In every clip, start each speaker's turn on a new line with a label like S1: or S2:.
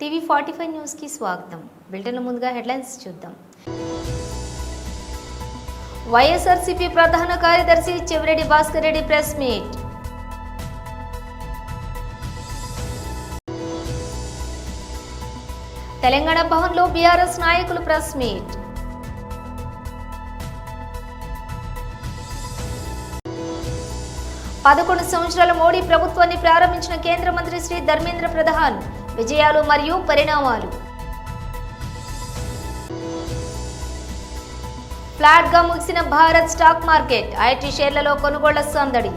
S1: TV 45 news కి స్వాగతం. Bulletin ముందుగా హెడ్లైన్స్ చూద్దాం. వైఎస్ఆర్సీపీ ప్రధాన కార్యదర్శి చెవిరెడ్డి భాస్కర్ రెడ్డి ప్రెస్ మీట్. తెలంగాణ భవన్లో బీఆర్ఎస్ నాయకులు ప్రెస్ మీట్. పదకొండు సంవత్సరాల మోడీ ప్రభుత్వాన్ని ప్రారంభించిన కేంద్ర మంత్రి శ్రీ ధర్మేంద్ర ప్రధాన్ విజయాలు మరియు పరిణామాలు. ఫ్లాట్ గా ముగిసిన భారత్ స్టాక్ మార్కెట్, ఐటీ షేర్లలో కొనుగోళ్ల సందడి.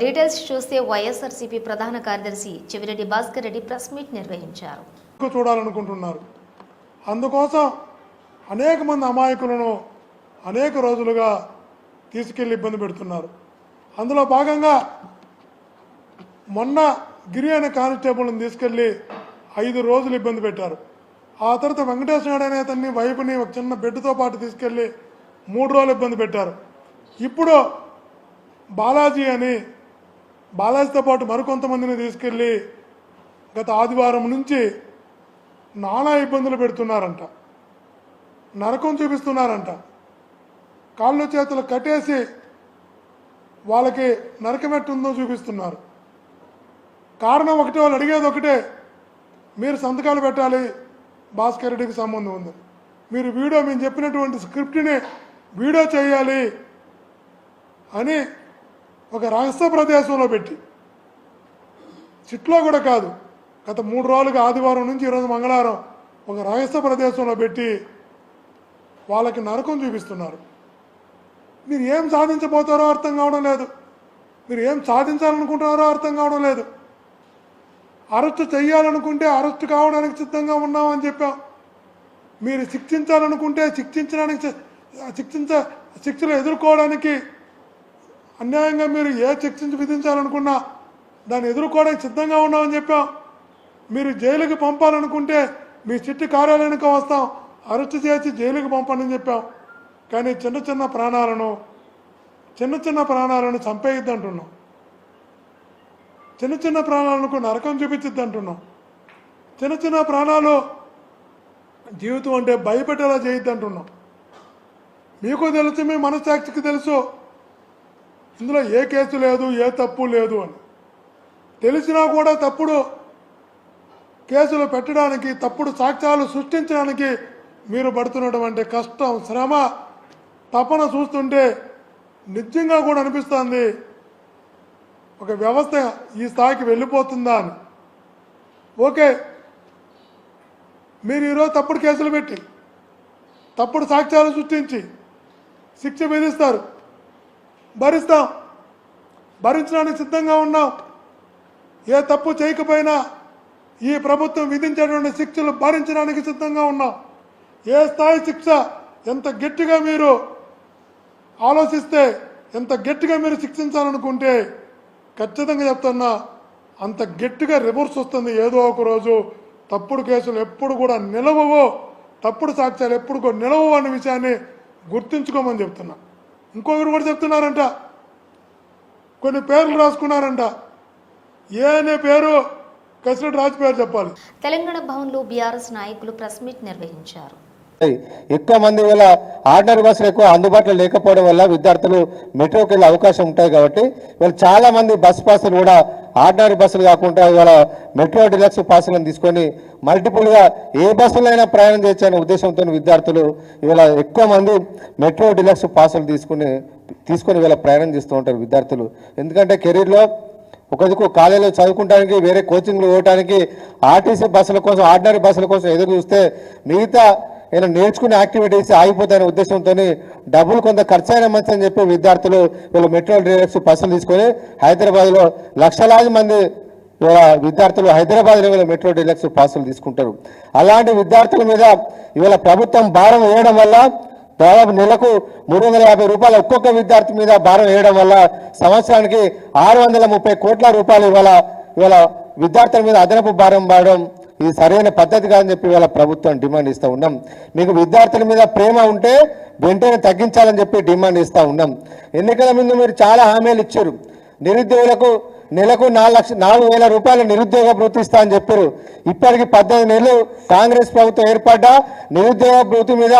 S1: డీటెయిల్స్ చూస్తే వైఎస్ఆర్సీపీ ప్రధాన కార్యదర్శి చెవిరెడ్డి భాస్కర్ రెడ్డి ప్రెస్ మీట్ నిర్వహించారు.
S2: చూడాలనుకుంటున్నారు. అందుకోసం అనేక మంది అమాయకులను అనేక రోజులుగా తీసుకెళ్లి ఇబ్బంది పెడుతున్నారు. అందులో భాగంగా మొన్న గిరి అనే కానిస్టేబుల్ని తీసుకెళ్లి 5 రోజులు ఇబ్బంది పెట్టారు. ఆ తర్వాత వెంకటేశ్వర అనే అతన్ని వైపుని ఒక చిన్న బెడ్తో పాటు తీసుకెళ్లి 3 రోజులు ఇబ్బంది పెట్టారు. ఇప్పుడు బాలాజీతో పాటు మరికొంతమందిని తీసుకెళ్లి గత ఆదివారం నుంచి నానా ఇబ్బందులు పెడుతున్నారంట, నరకం చూపిస్తున్నారంట. కాళ్ళు చేతులు కట్టేసి వాళ్ళకి నరకమెట్టుందో చూపిస్తున్నారు. కారణం ఒకటే, వాళ్ళు అడిగేది ఒకటే, మీరు సంతకాలు పెట్టాలి, భాస్కర్ రెడ్డికి సంబంధం ఉంది, మీరు మేము చెప్పినటువంటి స్క్రిప్ట్ని వీడియో చేయాలి అని ఒక రహస్య ప్రదేశంలో పెట్టి, సిట్లో కూడా కాదు, గత 3 రోజులుగా ఆదివారం నుంచి ఈరోజు మంగళవారం ఒక రహస్య ప్రదేశంలో పెట్టి వాళ్ళకి నరకం చూపిస్తున్నారు. మీరు ఏం సాధించబోతారో అర్థం కావడం లేదు, మీరు ఏం సాధించాలనుకుంటున్నారో అర్థం కావడం లేదు. అరెస్టు చేయాలనుకుంటే అరెస్టు కావడానికి సిద్ధంగా ఉన్నామని చెప్పాం. మీరు శిక్షించాలనుకుంటే శిక్షలు ఎదుర్కోవడానికి, అన్యాయంగా మీరు ఏ శిక్ష విధించాలనుకున్నా దాన్ని ఎదుర్కోవడానికి సిద్ధంగా ఉన్నామని చెప్పాం. మీరు జైలుకి పంపాలనుకుంటే మీ చిట్టి కార్యాలయానికి వస్తాం, అరెస్టు చేసి జైలుకి పంపండి అని చెప్పాం. కానీ చిన్న చిన్న ప్రాణాలను చంపేయద్దు అంటున్నాం, చిన్న ప్రాణాలకు నరకం చూపించద్దు అంటున్నాం. చిన్న ప్రాణాలు జీవితం అంటే భయపెట్టేలా చేయొద్దు అంటున్నాం. మీకు తెలుసు, మీ మనస్సాక్షికి తెలుసు ఇందులో ఏ కేసు లేదు, ఏ తప్పు లేదు అని. తెలిసినా కూడా తప్పుడు కేసులు పెట్టడానికి, తప్పుడు సాక్ష్యాలు సృష్టించడానికి మీరు పడుతున్నటువంటి కష్టం, శ్రమ, తపన చూస్తుంటే నిజంగా కూడా అనిపిస్తుంది ఒక వ్యవస్థ ఈ స్థాయికి వెళ్ళిపోతుందా అని. ఓకే, మీరు ఈరోజు తప్పుడు కేసులు పెట్టి తప్పుడు సాక్ష్యాలు సృష్టించి శిక్ష విధిస్తారు, భరించడానికి సిద్ధంగా ఉన్నాం. ఏ తప్పు చేయకపోయినా ఈ ప్రభుత్వం విధించేటువంటి శిక్షలు భరించడానికి సిద్ధంగా ఉన్నాం. ఏ స్థాయి శిక్ష, ఎంత గట్టిగా మీరు ఆలోచిస్తే, ఎంత గట్టిగా మీరు శిక్షించాలనుకుంటే ఖచ్చితంగా చెప్తున్నా అంత గట్టిగా రివర్స్ వస్తుంది ఏదో ఒక రోజు. తప్పుడు కేసులు ఎప్పుడు కూడా నిలవవో, తప్పుడు సాక్ష్యాలు ఎప్పుడు కూడా నిలవవు అనే విషయాన్ని గుర్తుంచుకోమని చెప్తున్నా. ఇంకొకరు కూడా చెప్తున్నారంట, కొన్ని పేర్లు రాసుకున్నారంట. ఏ అనే పేరు కసిరెడ్డి రాజు పేరు చెప్పాలి.
S1: తెలంగాణ భవన్లో బీఆర్ఎస్ నాయకులు ప్రెస్ మీట్ నిర్వహించారు.
S3: ఎక్కువ మంది వల్ల ఆర్డినరీ బస్సులు ఎక్కువ అందుబాటులో లేకపోవడం వల్ల విద్యార్థులు మెట్రోకి వెళ్ళే అవకాశం ఉంటాయి. కాబట్టి వీళ్ళు చాలా మంది బస్ పాసులు కూడా ఆర్డినరీ బస్సులు కాకుండా ఇవాళ మెట్రో డిలక్స్ పాసులను తీసుకొని మల్టిపుల్గా ఏ బస్సులైనా ప్రయాణం చేయొచ్చనే ఉద్దేశంతో విద్యార్థులు ఇవాళ ఎక్కువ మంది మెట్రో డిలక్స్ పాసులు తీసుకొని వీళ్ళ ప్రయాణం చేస్తూ ఉంటారు విద్యార్థులు. ఎందుకంటే కెరీర్లో ఒక దిక్కు కాలేజీలో చదువుకోవడానికి, వేరే కోచింగ్లు పోవడానికి ఆర్టీసీ బస్సుల కోసం, ఆర్డినరీ బస్సుల కోసం ఎదురు చూస్తే మిగతా ఏమైనా నేర్చుకునే యాక్టివిటీస్ ఆగిపోతాయనే ఉద్దేశంతో డబ్బులు కొంత ఖర్చు అయినా మంచి అని చెప్పి విద్యార్థులు వీళ్ళు మెట్రో డిలక్స్ బస్సులు తీసుకొని హైదరాబాద్లో లక్షలాది మంది విద్యార్థులు హైదరాబాద్లో వీళ్ళ మెట్రో డిలక్స్ పాసులు తీసుకుంటారు. అలాంటి విద్యార్థుల మీద ఇవాళ ప్రభుత్వం భారం వేయడం వల్ల దాదాపు నెలకు 350 రూపాయలు ఒక్కొక్క విద్యార్థి మీద భారం వేయడం వల్ల సంవత్సరానికి 630 కోట్ల రూపాయలు ఇవాళ విద్యార్థుల మీద అదనపు భారం పడడం ఇది సరైన పద్ధతి కాదని చెప్పి ఇవాళ ప్రభుత్వం డిమాండ్ ఇస్తూ ఉన్నాం. మీకు విద్యార్థుల మీద ప్రేమ ఉంటే వెంటనే తగ్గించాలని చెప్పి డిమాండ్ ఇస్తూ ఉన్నాం. ఎన్నికల ముందు మీరు చాలా హామీలు ఇచ్చారు. నిరుద్యోగులకు నెలకు 4,000 రూపాయల నిరుద్యోగ భృతి ఇస్తా అని చెప్పారు. ఇప్పటికి 18 నెలలు కాంగ్రెస్ ప్రభుత్వం ఏర్పడ్డా నిరుద్యోగ భృతి మీద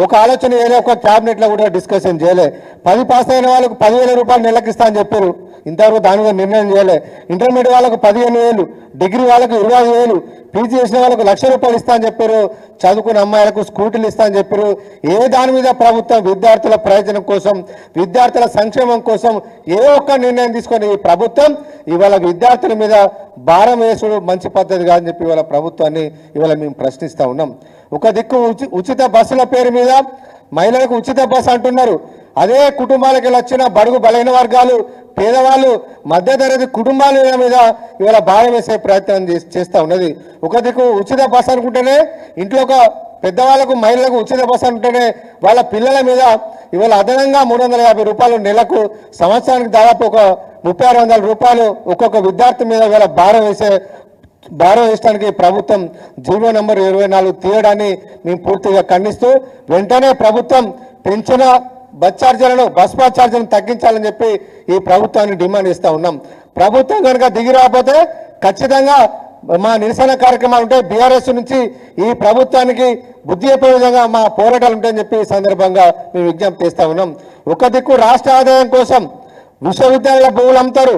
S3: ఒక ఆలోచన చేయలే, ఒక క్యాబినెట్లో కూడా డిస్కషన్ చేయలే. 10 పాస్ అయిన వాళ్ళకు 10,000 రూపాయలు నెలకు ఇస్తా అని చెప్పారు. ఇంతవరకు దాని మీద నిర్ణయం చేయలే. ఇంటర్మీడియట్ వాళ్ళకు 15,000, డిగ్రీ వాళ్ళకు 20,000, పీజీ చేసిన వాళ్ళకు 1,00,000 రూపాయలు ఇస్తా అని చెప్పారు. చదువుకున్న అమ్మాయిలకు స్కూటీలు ఇస్తా అని చెప్పారు. ఏ దాని మీద ప్రభుత్వం విద్యార్థుల ప్రయోజనం కోసం, విద్యార్థుల సంక్షేమం కోసం ఏ ఒక్క నిర్ణయం తీసుకొని ఈ ప్రభుత్వం ఇవాళ విద్యార్థుల మీద భారం వేసుడు మంచి పద్ధతి కాదని చెప్పి ఇవాళ ప్రభుత్వాన్ని ఇవాళ మేము ప్రశ్నిస్తూ ఉన్నాం. ఒక దిక్కు ఉచిత బస్సుల పేరు మీద మహిళలకు ఉచిత బస్సు అంటున్నారు. అదే కుటుంబాలకు వచ్చిన బడుగు బలైన వర్గాలు, పేదవాళ్ళు, మధ్యతరగతి కుటుంబాల మీద ఇవాళ భారం వేసే ప్రయత్నం చేస్తూ ఉన్నది. ఒక దిక్కు ఉచిత బస్సు అనుకుంటేనే ఇంట్లో ఒక పెద్దవాళ్ళకు, మహిళలకు ఉచిత బస్సు అంటేనే వాళ్ళ పిల్లల మీద ఇవాళ అదనంగా 350 రూపాయలు నెలకు, సంవత్సరానికి దాదాపు ఒక 3,600 రూపాయలు ఒక్కొక్క విద్యార్థి మీద ఇవాళ భారం వేయడానికి ప్రభుత్వం జీవో నంబర్ 24 తీయడాన్ని మేము పూర్తిగా ఖండిస్తూ వెంటనే ప్రభుత్వం పెంచిన బస్ ఛార్జీలను తగ్గించాలని చెప్పి ఈ ప్రభుత్వాన్ని డిమాండ్ చేస్తూ ఉన్నాం. ప్రభుత్వం కనుక దిగి రాకపోతే ఖచ్చితంగా మా నిరసన కార్యక్రమాలు ఉంటాయి. బీఆర్ఎస్ నుంచి ఈ ప్రభుత్వానికి బుద్ధి చెప్పే విధంగా మా పోరాటాలు ఉంటాయని చెప్పి ఈ సందర్భంగా మేము విజ్ఞప్తి చేస్తూ ఉన్నాం. ఒక దిక్కు రాష్ట్ర ఆదాయం కోసం విశ్వవిద్యాలయాల భూములు అమ్ముతారు,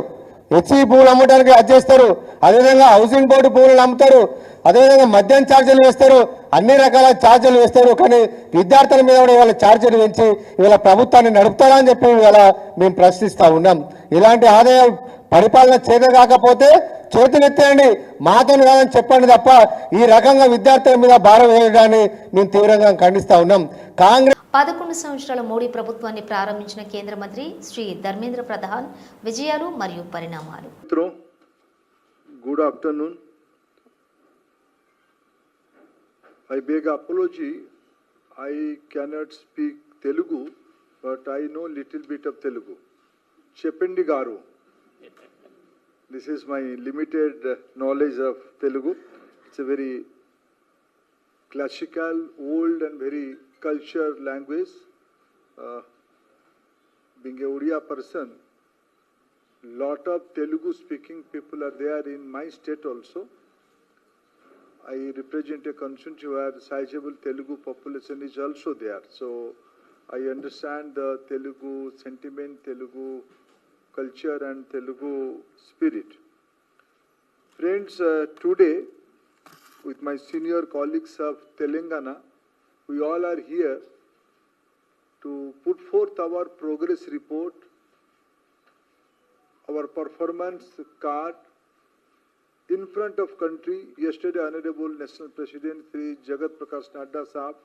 S3: హెచ్ఈ భూములు అమ్మడానికి అది చేస్తారు, అదేవిధంగా హౌసింగ్ బోర్డు భూములు అమ్ముతారు, అదేవిధంగా మద్యం ఛార్జీలు వేస్తారు, అన్ని రకాల ఛార్జీలు వేస్తారు. కానీ విద్యార్థుల మీద కూడా ఇవాళ ఛార్జీలు పెంచి ఇవాళ ప్రభుత్వాన్ని నడుపుతారా అని చెప్పి ఇవాళ మేము ప్రశ్నిస్తూ ఉన్నాం. ఇలాంటి ఆదాయం పరిపాలన చేత కాకపోతే చేతులెత్తేయండి, మాతో కాదని చెప్పండి తప్ప ఈ రకంగా విద్యార్థుల మీద భారం వేయడాన్ని మేము తీవ్రంగా ఖండిస్తూ ఉన్నాం. కాంగ్రెస్
S1: 11 సంవత్సరాల మోడీ ప్రభుత్వాన్ని ప్రారంభించిన కేంద్ర మంత్రి శ్రీ ధర్మేంద్ర ప్రధాన్ విజయాలు మరియు పరిణామాలు.
S4: Good afternoon. I beg apology. I cannot speak Telugu, but I know little bit of Telugu. Cheppandi garu. This is my limited knowledge of Telugu. It's a very classical, old and very cultured language. Being a Odia person, lot of Telugu speaking people are there in my state also. I represent a constituency where sizable Telugu population is also there. So I understand the Telugu sentiment, Telugu culture and Telugu spirit. Friends, today with my senior colleagues of Telangana, we all are here to put forth our progress report, our performance card in front of country. Yesterday, Honorable National President Sri Jagat Prakash Nadda Sahab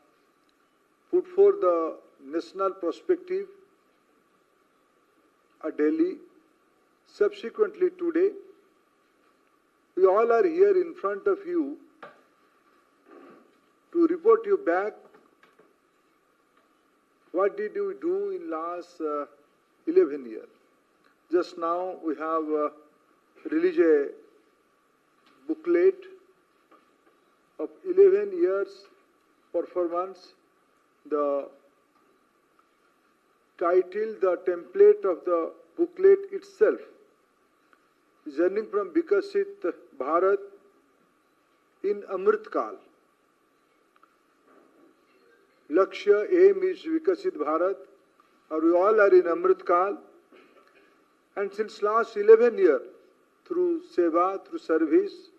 S4: put forth the national perspective at Delhi. Subsequently today, we all are here in front of you to report you back what did you do in last 11 years. Just now we have released a booklet of 11 years performance. The title, the template of the booklet itself, Journeying from Vikasit Bharat in Amrit Kal. Lakshya, aim is Vikasit Bharat, or we all are in Amrit Kal. And since last 11 years, through seva, through service,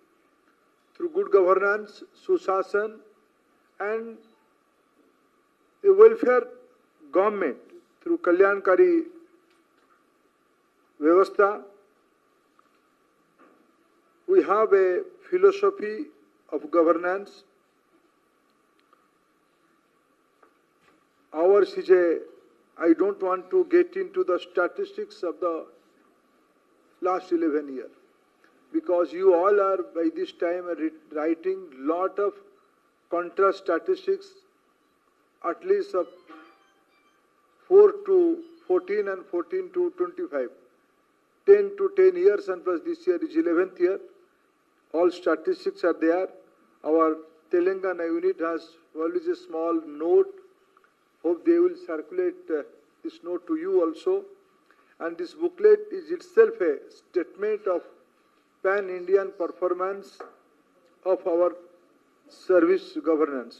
S4: through good governance, Sushasan, and a welfare government, through Kalyankari Vyavastha, we have a philosophy of governance. Ours is I don't want to get into the statistics of the last 11 years, because you all are by this time writing lot of contrast statistics, at least of 4 to 14 and 14 to 25, 10 to 10 years, and plus this year is 11th year. All statistics are there. Our Telangana unit has always a small note. Hope they will circulate this note to you also. And this booklet is itself a statement of pan-Indian performance of our service governance.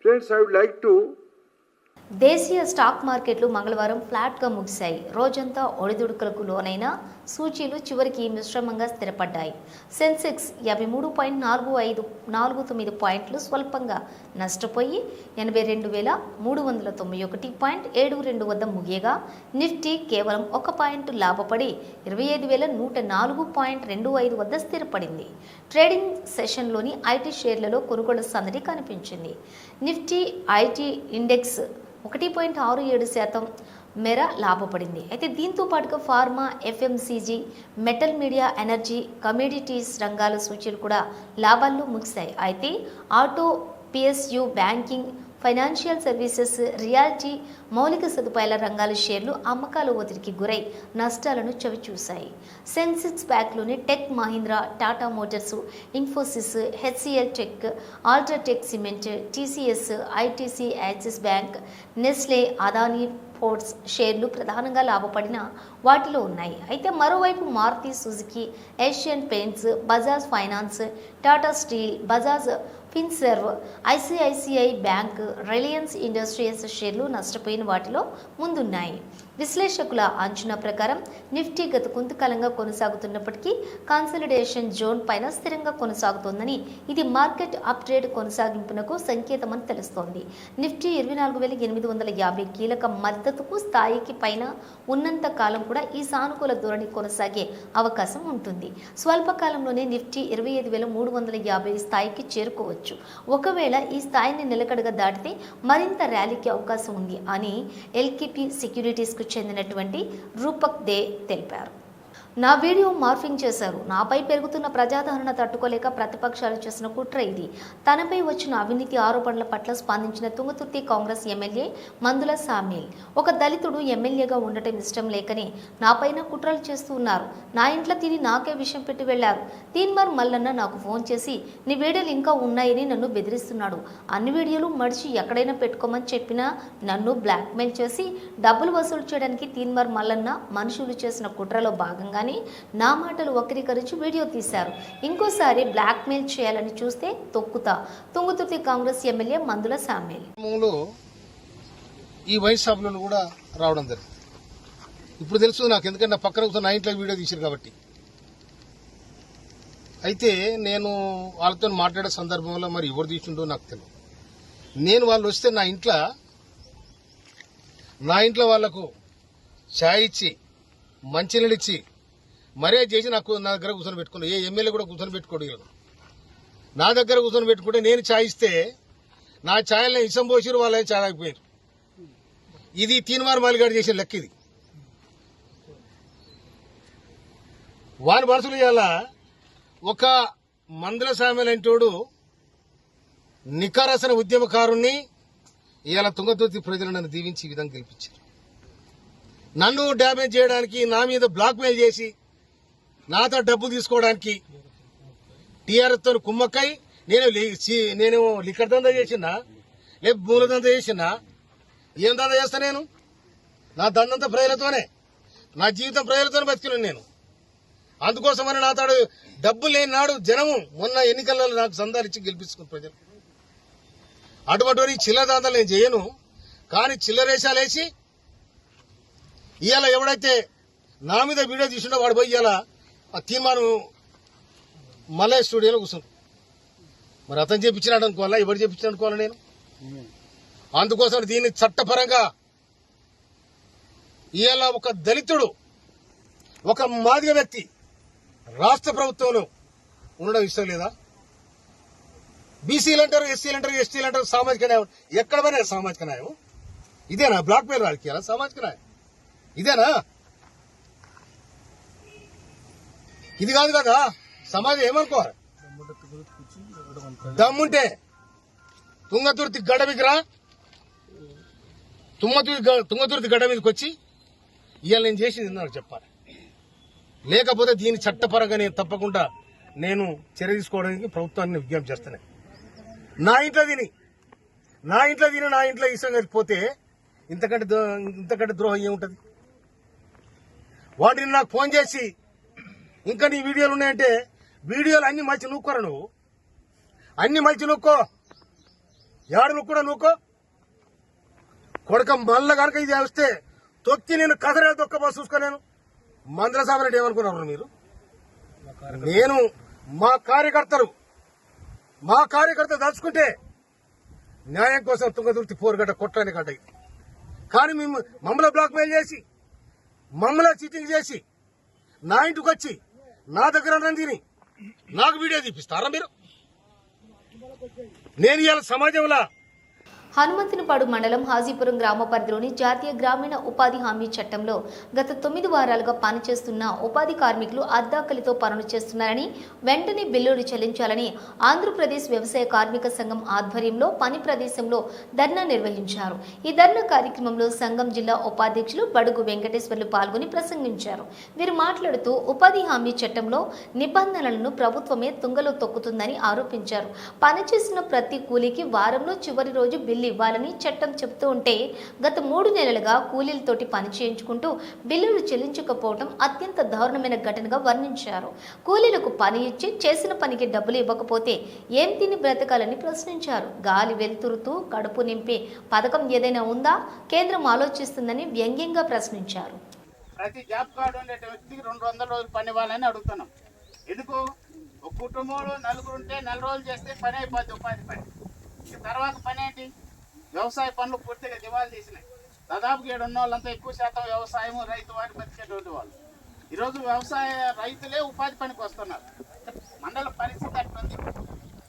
S4: Friends, I would like to
S1: దేశీయ stock మార్కెట్లు మంగళవారం ఫ్లాట్గా ముగిశాయి. రోజంతా ఒడిదుడుకులకు లోనైన సూచీలు చివరికి మిశ్రమంగా స్థిరపడ్డాయి. సెన్సెక్స్ 53.49 పాయింట్లు స్వల్పంగా నష్టపోయి 82,391.72 వద్ద ముగియగా, నిఫ్టీ కేవలం 1 పాయింట్ లాభపడి 25,104.25 వద్ద స్థిరపడింది. ట్రేడింగ్ సెషన్లోని ఐటీ షేర్లలో కొనుగోలు సందడి కనిపించింది. నిఫ్టీ ఐటీ ఇండెక్స్ 1.67% మేర లాభపడింది. అయితే దీంతో పాటుగా pharma, FMCG, metal, media, energy, commodities రంగాల సూచీలు కూడా లాభాల్లో ముగిశాయి. అయితే auto, PSU, banking, financial services, realty, మౌలిక సదుపాయాల రంగాల షేర్లు అమ్మకాల ఒత్తిడికి గురై నష్టాలను చవిచూశాయి. సెన్సెక్స్ బ్యాక్లోని tech Mahindra, Tata motors, Infosys, HCL tech, UltraTech cement, TCS, ITC, Axis bank, Nestle, Adani ports షేర్లు ప్రధానంగా లాభపడిన వాటిలో ఉన్నాయి. అయితే మరోవైపు Maruti Suzuki, Asian paints, Bajaj finance, Tata steel, Bajaj Finserv, ICICI bank, Reliance industries షేర్లు నష్టపోయిన వాటిలో ముందున్నాయి. విశ్లేషకుల అంచనా ప్రకారం నిఫ్టీ గత కొంతకాలంగా కొనసాగుతున్నప్పటికీ కన్సాలిడేషన్ జోన్ పైన స్థిరంగా కొనసాగుతోందని, ఇది మార్కెట్ అప్ట్రేడ్ కొనసాగింపునకు సంకేతమని తెలుస్తోంది. నిఫ్టీ 24,850 కీలక మద్దతుకు స్థాయికి పైన ఉన్నంత కాలం కూడా ఈ సానుకూల ధోరణి కొనసాగే అవకాశం ఉంటుంది. స్వల్పకాలంలోనే నిఫ్టీ 25,350 స్థాయికి చేరుకోవచ్చు. ఒకవేళ ఈ స్థాయిని నిలకడగా దాటితే మరింత ర్యాలీకి అవకాశం ఉంది అని ఎల్కేపీ సెక్యూరిటీస్కు చెందినటువంటి రూపక్ దే తెలిపారు. నా వీడియో మార్ఫింగ్ చేశారు. నాపై పెరుగుతున్న ప్రజాదరణ తట్టుకోలేక ప్రతిపక్షాలు చేసిన కుట్ర ఇది. తనపై వచ్చిన అవినీతి ఆరోపణల పట్ల స్పందించిన తుంగతుర్తి కాంగ్రెస్ ఎమ్మెల్యే మందుల సామ్యూల్, ఒక దళితుడు ఎమ్మెల్యేగా ఉండటం ఇష్టం లేకని నాపైన కుట్రలు చేస్తూ ఉన్నారు. నా ఇంట్లో తిని నాకే విషయం పెట్టి వెళ్లారు. తీన్మార్ మల్లన్న నాకు ఫోన్ చేసి నీ వీడియోలు ఇంకా ఉన్నాయని నన్ను బెదిరిస్తున్నాడు. అన్ని వీడియోలు మడిచి ఎక్కడైనా పెట్టుకోమని చెప్పినా నన్ను బ్లాక్మెయిల్ చేసి డబ్బులు వసూలు చేయడానికి తీన్మార్ మల్లన్న మనుషులు చేసిన కుట్రలో భాగంగా నా మాటలు వక్రీకరించి వీడియో తీశారు. ఇంకోసారి బ్లాక్మెయిల్ చేయాలని చూస్తే తొక్కుతా. తుంగతుర్తి కాంగ్రెస్ ఎమ్మెల్యే మందుల సామ్యూల్.
S5: ఈ వైన్ షాపులను కూడా రావడం జరిగింది. ఇప్పుడు తెలుసు నాకు, ఎందుకంటే నా పక్కన కూర్చొని నా ఇంట్లో వీడియో తీశారు కాబట్టి. అయితే నేను వాళ్ళతో మాట్లాడే సందర్భంలో మరి ఎవరు తీసుండో నాకు తెలియదు. నేను వాళ్ళు వస్తే నా ఇంట్లో వాళ్లకు ఛాయ్ ఇచ్చి, మంచినీళ్ళు ఇచ్చి, మర్యాద చేసి నా దగ్గర కూర్చొని పెట్టుకున్నాను. ఏ ఎమ్మెల్యే కూడా కూర్చొని పెట్టుకోడు. నా దగ్గర కూర్చొని పెట్టుకుంటే నేను ఛాయ్ ఇస్తే నా ఛాయల్ని ఇసం పోసిరు, వాళ్ళే ఛాయ్ ఆగిపోయారు. ఇది తీన్మార్ మాలిగాడు చేసిన లెక్క. ఇది వాని మనసులు ఇవాళ ఒక మందుల సామ్యూల్ అంటోడు నికారసన ఉద్యమకారుణ్ణి ఇవాళ తుంగతుర్తి ప్రజలు నన్ను దీవించి ఈ విధంగా గెలిపించారు. నన్ను డ్యామేజ్ చేయడానికి, నా మీద బ్లాక్మెయిల్ చేసి, నాతో డబ్బు తీసుకోవడానికి టీఆర్ఎస్ తో కుమ్మక్కై నేను లిక్కర్ దందా చేసినా, లేక మూల దందా చేసినా, ఏం దందా చేస్తా? నేను నా దందంతా ప్రజలతోనే, నా జీవితం ప్రజలతోనే బతికినాను నేను. అందుకోసమని నా తాడు డబ్బు లేని నాడు జనము మొన్న ఎన్నికలలో నాకు సందాలు ఇచ్చి గెలిపించుకున్న ప్రజలు. అటువంటి చిల్లర దందాలు నేను చేయను. కానీ చిల్లరేషాలేసి ఇవాళ ఎవడైతే నా మీద వీడియో తీసుండో వాడు పోయి ఇవాళ ఆ తీర్మానం మలయ స్టూడియోలో కూర్చుంటాడు. మరి అతను చేపించినాడు అనుకోవాలా, ఎవరు చేపించినాడు అనుకోవాలా? నేను అందుకోసం దీన్ని చట్టపరంగా ఇవాళ ఒక దళితుడు, ఒక మాదిగ వ్యక్తి రాష్ట్ర ప్రభుత్వంలో ఉండడం ఇష్టం లేదా? బీసీలు అంటారు, ఎస్సీలు అంటారు, ఎస్టీలు అంటారు, సామాజిక న్యాయం. ఎక్కడ పోయినా సామాజిక న్యాయం ఇదేనా? బ్లాక్ మెయిల్ రాజకీయాలా? సామాజిక న్యాయం ఇదేనా? ఇది కాదు కదా. సమాజం ఏమనుకోవాలి? దమ్ముంటే తుంగతుర్తి గడ్డ మీదకి రా, తుంగతుర్తి గడ్డ మీదకి వచ్చి ఇవాళ నేను చేసింది నాకు చెప్పాలి. లేకపోతే దీని చట్టపరంగా నేను తప్పకుండా చర్య తీసుకోవడానికి ప్రభుత్వాన్ని విజ్ఞప్తి చేస్తాను. నా ఇంట్లో తిని నా ఇంట్లో ఇష్టం కలిపిపోతే ఇంతకంటే ద్రోహం ఏముంటది? వాటిని నాకు ఫోన్ చేసి ఇంకా నీ వీడియోలు ఉన్నాయంటే వీడియోలు అన్ని మలిచి నూక్కోరా నువ్వు, అన్ని మలిచి నూక్కో, ఏడు నువ్వు నూక్కో కొడక. మళ్ళా కనుక ఇది వస్తే తొక్కి నేను కదరే తొక్కబో చూసుకో. నేను మందల సాబరెడ్డి ఏమనుకున్నారు మీరు? నేను మా కార్యకర్తలు తలుచుకుంటే న్యాయం కోసం తుంగతుర్తి పోరుగడ్డ కొట్టని గడ్డ ఇది. కానీ మేము మమ్మల్ని బ్లాక్మెయిల్ చేసి మమ్మల్ని చీటింగ్ చేసి నా ఇంటికి వచ్చి నా దగ్గర తిని నాకు వీడియో తీపిస్తారా మీరు? నేను ఇవాళ సమాజంలో
S1: హనుమంతునిపాడు మండలం హాజీపురం గ్రామ పరిధిలోని జాతీయ గ్రామీణ ఉపాధి హామీ చట్టంలో గత 9 వారాలుగా పనిచేస్తున్న ఉపాధి కార్మికులు అద్దాకలితో పనులు చేస్తున్నారని, వెంటనే బిల్లులు చెల్లించాలని ఆంధ్రప్రదేశ్ వ్యవసాయ కార్మిక సంఘం ఆధ్వర్యంలో పని ప్రదేశంలో ధర్నా నిర్వహించారు. ఈ ధర్నా కార్యక్రమంలో సంఘం జిల్లా ఉపాధ్యక్షులు బడుగు వెంకటేశ్వర్లు పాల్గొని ప్రసంగించారు. వీరు మాట్లాడుతూ ఉపాధి హామీ చట్టంలో నిబంధనలను ప్రభుత్వమే తుంగలో తొక్కుతుందని ఆరోపించారు. పనిచేసిన ప్రతి కూలీకి వారంలో చివరి రోజు బిల్లు ఇవ్వాలని చట్టం చెబుతూ ఉంటే గత 3 నెలలుగా కూలీలతోటి పని చేయించుకుంటూ బిల్లులు చెల్లించకపోవడం అత్యంత దారుణమైన ఘటనగా వర్ణించారు. కూలీలకు పని ఇచ్చి చేసిన పనికి డబ్బులు ఇవ్వకపోతే ఏం తిని బ్రతకాలని ప్రశ్నించారు. గాలి వెలుతురుతూ కడుపు నింపే పథకం ఏదైనా ఉందా? కేంద్రం ఆలోచిస్తుందని వ్యంగ్యంగా ప్రశ్నించారు.
S6: ప్రతి జాబ్ కార్డు ఉండే వ్యక్తికి 200 రోజులు పని ఇవ్వాలని అడుగుతున్నాం. ఎందుకు? ఒక కుటుంబంలో 4 ఉంటే 4 రోజులు చేస్తే పని అయిపోద్ది, ఉపాధి పని. తర్వాత పని ఏంటి? వ్యవసాయ పనులు పూర్తిగా దివాళీ తీసినాయి. దాదాపు 7 ఉన్న వాళ్ళంతా ఎక్కువ శాతం వ్యవసాయం, రైతు వారి బతికేటువంటి వాళ్ళు. ఈరోజు వ్యవసాయ రైతులే ఉపాధి పనికి వస్తున్నారు. మండల పరిస్థితి అట్లుంది.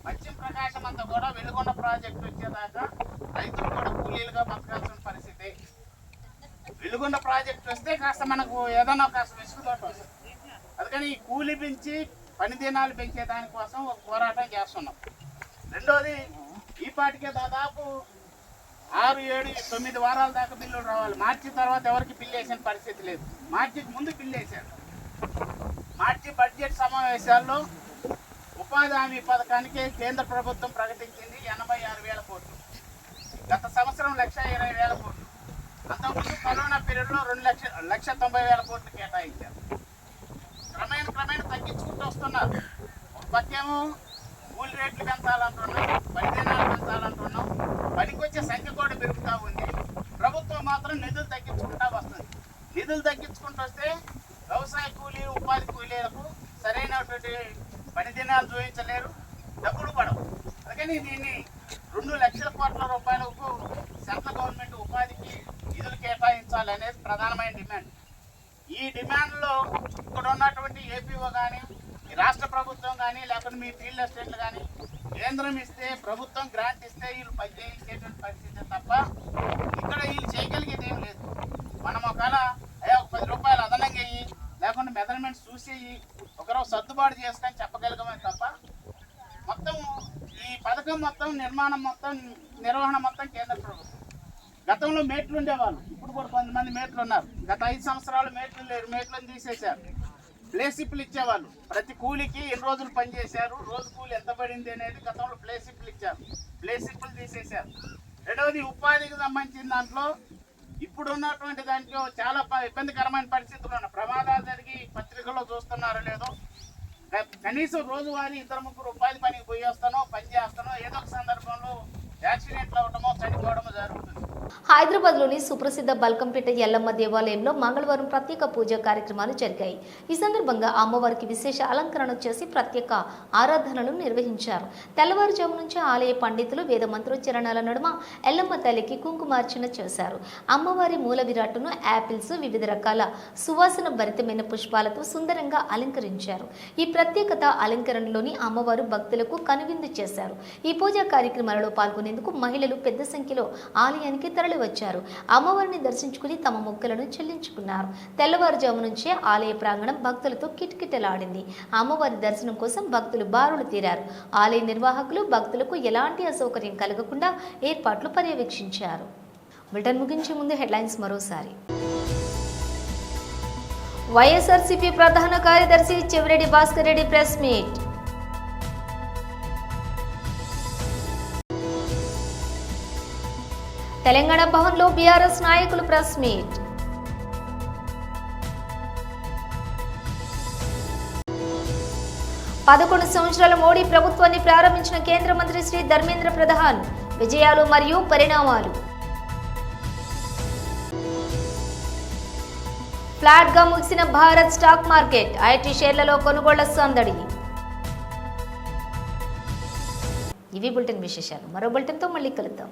S6: పశ్చిమ ప్రకాశం అంతా కూడా వెలుగొండ ప్రాజెక్టు వచ్చేదాకా రైతులు కూడా కూలీలుగా బతకాల్సిన పరిస్థితి. వెలుగొండ ప్రాజెక్టు వస్తే కాస్త మనకు ఏదైనా కాస్త వెసులుబాటు వస్తుంది. అందుకని ఈ కూలీ పెంచి పని దినాలు పెంచే దానికోసం ఒక పోరాటం చేస్తున్నాం. రెండోది, ఈ పాటికే దాదాపు 6, 7, 9 వారాల దాకా బిల్లులు రావాలి. మార్చి తర్వాత ఎవరికి బిల్లు వేసిన పరిస్థితి లేదు. మార్చికి ముందు బిల్లు వేశారు. మార్చి బడ్జెట్ సమావేశాల్లో ఉపాధి హామీ పథకానికి కేంద్ర ప్రభుత్వం ప్రకటించింది 86,000 కోట్లు. గత సంవత్సరం 1,20,000 కోట్లు. అంతకుముందు కరోనా పీరియడ్లో 2,90,000 కోట్లు కేటాయించారు. క్రమేణా తగ్గించుకుంటూ వస్తున్నారు. ఒక పక్కేమో కూలి రేట్లు పెంచాలంటున్నాం, పని దినాలు పెంచాలంటున్నాం, పనికొచ్చే సంఖ్య కూడా పెరుగుతూ ఉంది. ప్రభుత్వం మాత్రం నిధులు తగ్గించుకుంటూ వస్తుంది. నిధులు తగ్గించుకుంటూ వస్తే వ్యవసాయ కూలీలు, ఉపాధి కూలీలకు సరైనటువంటి పని దినాలు చూపించలేరు, డబ్బులు పడవు. అందుకని దీన్ని 2 లక్షల కోట్ల రూపాయలకు సెంట్రల్ గవర్నమెంట్ ఉపాధికి నిధులు కేటాయించాలనేది ప్రధానమైన డిమాండ్. ఈ డిమాండ్లో ఇక్కడ ఉన్నటువంటి ఏపీఓ కానీ, రాష్ట్ర ప్రభుత్వం కానీ, లేకపోతే మీ ఫీల్డ్ అసిస్టెంట్లు కానీ కేంద్రం ఇస్తే, ప్రభుత్వం గ్రాంట్ ఇస్తే వీళ్ళు పని చేయించేటువంటి పరిస్థితి తప్ప ఇక్కడ వీళ్ళు చేయగలిగేది ఏం లేదు. మనం ఒకవేళ 10 రూపాయలు అదనంగా అయ్యి, లేకుంటే మెజర్మెంట్స్ చూసేయి ఒకరోజు సర్దుబాటు చేసుకొని చెప్పగలిగమే తప్ప మొత్తం ఈ పథకం మొత్తం, నిర్మాణం మొత్తం, నిర్వహణ మొత్తం కేంద్ర ప్రభుత్వం. గతంలో మేట్లు ఉండేవాళ్ళు, ఇప్పుడు కూడా కొంతమంది మేట్లు ఉన్నారు. గత 5 సంవత్సరాలు మేట్లు లేరు, మేట్లను తీసేశారు. ప్లేసిప్లు ఇచ్చేవాళ్ళు. ప్రతి కూలికి ఎన్ని రోజులు పనిచేశారు, రోజు కూలి ఎంత పడింది అనేది గతంలో ప్లేసిప్లు ఇచ్చారు. ప్లేసిప్లు తీసేశారు. రెండవది, ఉపాధికి సంబంధించిన దాంట్లో ఇప్పుడు ఉన్నటువంటి దాంట్లో చాలా ఇబ్బందికరమైన పరిస్థితులు ఉన్నాయి. ప్రమాదాలు జరిగి పత్రికల్లో చూస్తున్నారో లేదో, కనీసం రోజువారీ 2-3 ఉపాధి పనికి పోయి వస్తానో, పని చేస్తానో, ఏదో ఒక సందర్భంలో యాక్సిడెంట్లు అవటమో, చనిపోవడమో జరుగుతుంది.
S1: హైదరాబాద్లోని సుప్రసిద్ధ బల్కంపేట ఎల్లమ్మ దేవాలయంలో మంగళవారం ప్రత్యేక పూజా కార్యక్రమాలు జరిగాయి. ఈ సందర్భంగా అమ్మవారికి విశేష అలంకరణ చేసి ప్రత్యేక ఆరాధనలు నిర్వహించారు. తెల్లవారుజాము నుంచి ఆలయ పండితులు వేద మంత్రోచ్చరణల నడుమ ఎల్లమ్మ తల్లికి కుంకుమార్చన చేశారు. అమ్మవారి మూల విరాట్టును యాపిల్స్, వివిధ రకాల సువాసన భరితమైన పుష్పాలతో సుందరంగా అలంకరించారు. ఈ ప్రత్యేకత అలంకరణలోని అమ్మవారు భక్తులకు కనువిందు చేశారు. ఈ పూజా కార్యక్రమాలలో పాల్గొనేందుకు మహిళలు పెద్ద సంఖ్యలో ఆలయానికి తరలివచ్చారు. అమ్మవారిని దర్శించుకుని తమ మొక్కులను చెల్లించుకున్నారు. తెల్లవారుజాము నుంచే ఆలయ ప్రాంగణం భక్తులతో కిటకిటలాడింది. అమ్మవారి దర్శనం కోసం భక్తులు బారులు తీరారు. ఆలయ నిర్వాహకులు భక్తులకు ఎలాంటి అసౌకర్యం కలగకుండా ఏర్పాట్లు పర్యవేక్షించారు. బులెటిన్ ముగించే ముందు హెడ్లైన్స్ మరోసారి. వైఎస్ఆర్సీపీ ప్రధాన కార్యదర్శి చెవిరెడ్డి భాస్కర్ రెడ్డి ప్రెస్ మీట్. తెలంగాణ భవన్లో బీఆర్ఎస్ నాయకులు ప్రెస్ మీట్. 11 సంవత్సరాల మోడీ ప్రభుత్వాన్ని ప్రారంభించిన కేంద్ర మంత్రి శ్రీ ధర్మేంద్ర ప్రధాన్ విజయాలు మరియు పరిణామాలు. ఫ్లాట్ గా ముగిసిన భారత్ స్టాక్ మార్కెట్, ఐటీ షేర్లలో కొనుగోళ్ల సందడి. ఇవి బులెటిన్ విశేషాలు. మరో బులెటిన్తో మళ్ళీ కలుద్దాం.